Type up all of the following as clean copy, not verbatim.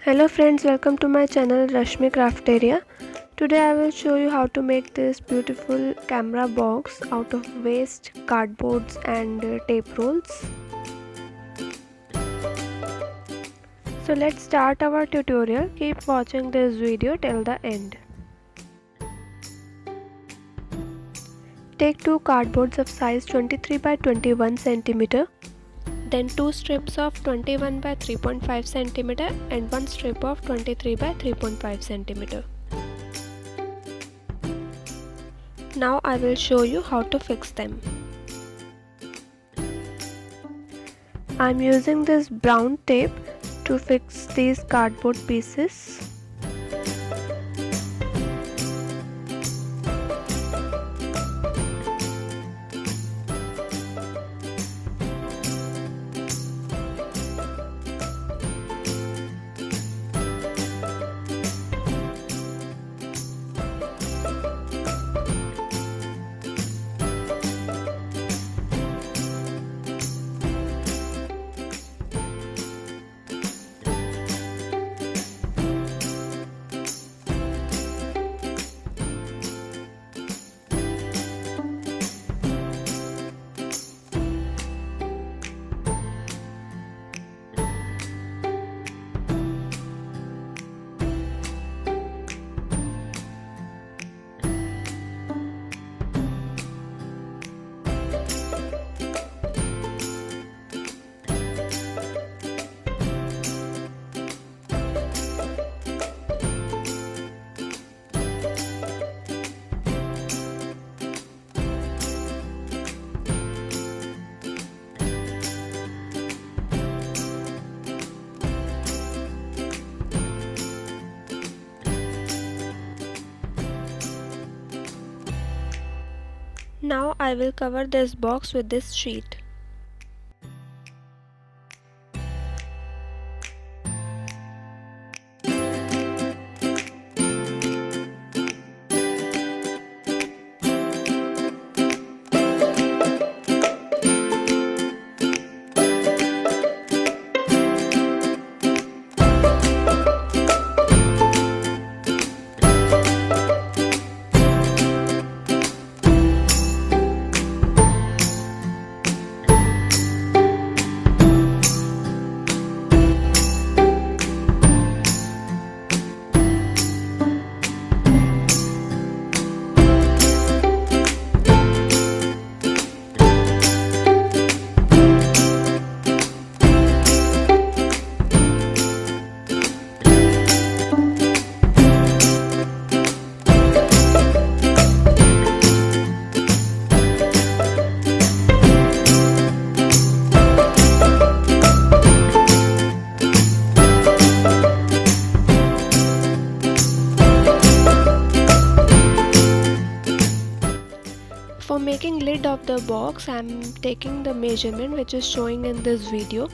Hello friends, welcome to my channel Rashmi Craft Area. Today I will show you how to make this beautiful camera box out of waste cardboards and tape rolls. So let's start our tutorial. Keep watching this video till the end. Take two cardboards of size 23 by 21 cm. Then 2 strips of 21 by 3.5 cm and 1 strip of 23 by 3.5 cm. Now I will show you how to fix them. I am using this brown tape to fix these cardboard pieces. Now I will cover this box with this sheet. For making lid of the box, I am taking the measurement which is showing in this video.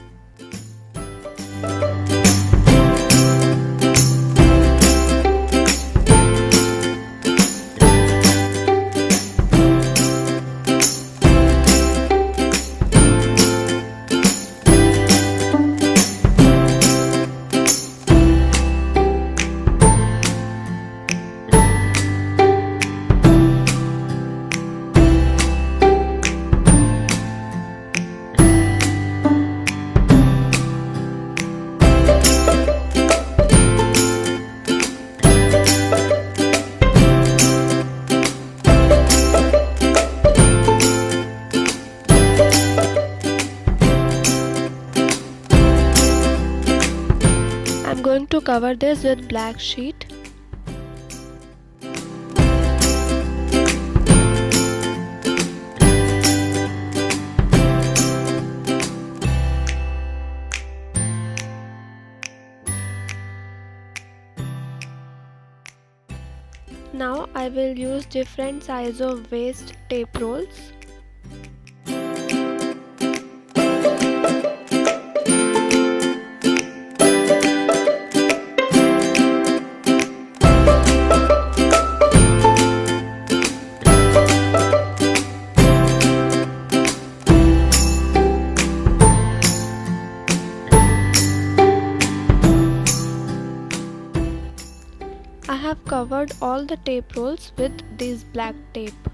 I'm going to cover this with black sheet. Now I will use different size of waste tape rolls. covered all the tape rolls with this black tape.